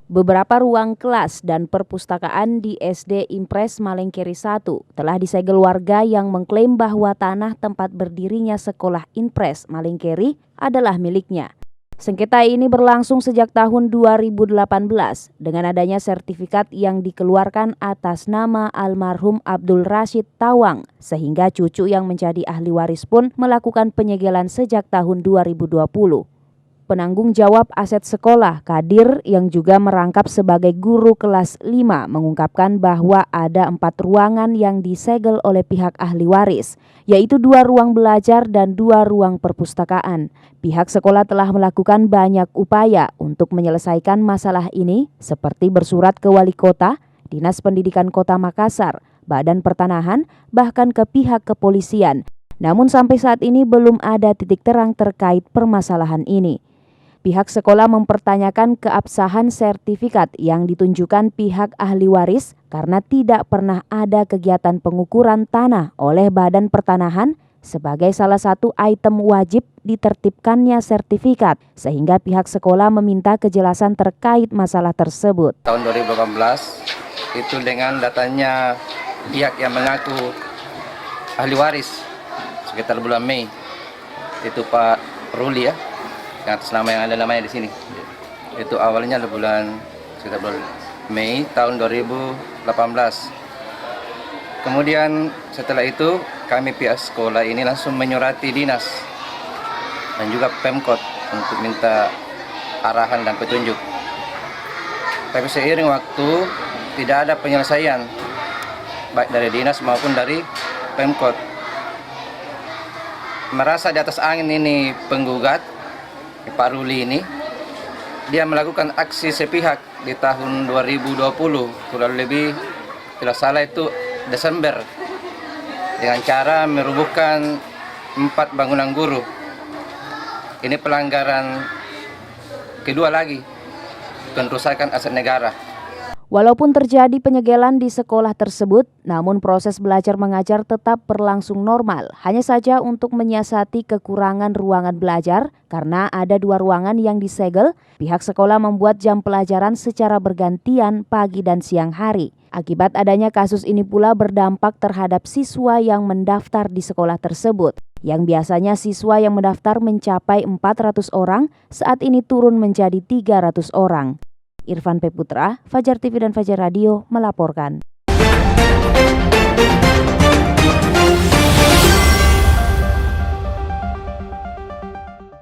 Beberapa ruang kelas dan perpustakaan di SD Impres Malengkeri 1 telah disegel warga yang mengklaim bahwa tanah tempat berdirinya sekolah Impres Malengkeri adalah miliknya. Sengketa ini berlangsung sejak tahun 2018 dengan adanya sertifikat yang dikeluarkan atas nama almarhum Abdul Rashid Tawang, sehingga cucu yang menjadi ahli waris pun melakukan penyegelan sejak tahun 2020. Penanggung jawab aset sekolah, Kadir, yang juga merangkap sebagai guru kelas 5, mengungkapkan bahwa ada 4 ruangan yang disegel oleh pihak ahli waris, yaitu 2 ruang belajar dan 2 ruang perpustakaan. Pihak sekolah telah melakukan banyak upaya untuk menyelesaikan masalah ini, seperti bersurat ke Wali Kota, Dinas Pendidikan Kota Makassar, Badan Pertanahan, bahkan ke pihak kepolisian. Namun sampai saat ini belum ada titik terang terkait permasalahan ini. Pihak sekolah mempertanyakan keabsahan sertifikat yang ditunjukkan pihak ahli waris karena tidak pernah ada kegiatan pengukuran tanah oleh Badan Pertanahan sebagai salah satu item wajib ditertibkannya sertifikat, sehingga pihak sekolah meminta kejelasan terkait masalah tersebut. Tahun 2018 itu dengan datanya pihak yang mengaku ahli waris sekitar bulan Mei, itu Pak Ruli ya, atas nama yang ada namanya di sini. Itu awalnya sekitar bulan Mei tahun 2018. Kemudian setelah itu kami pihak sekolah ini langsung menyurati dinas dan juga Pemkot untuk minta arahan dan petunjuk. Tapi seiring waktu tidak ada penyelesaian baik dari dinas maupun dari Pemkot. Merasa di atas angin ini penggugat Pak Ruli ini, dia melakukan aksi sepihak di tahun 2020, kurang lebih tidak salah itu Desember, dengan cara merubuhkan 4 bangunan guru. Ini pelanggaran kedua lagi, perusakan aset negara. Walaupun terjadi penyegelan di sekolah tersebut, namun proses belajar mengajar tetap berlangsung normal. Hanya saja untuk menyiasati kekurangan ruangan belajar, karena ada 2 ruangan yang disegel, pihak sekolah membuat jam pelajaran secara bergantian pagi dan siang hari. Akibat adanya kasus ini pula berdampak terhadap siswa yang mendaftar di sekolah tersebut. Yang biasanya siswa yang mendaftar mencapai 400 orang, saat ini turun menjadi 300 orang. Irfan P. Putra, Fajar TV dan Fajar Radio melaporkan.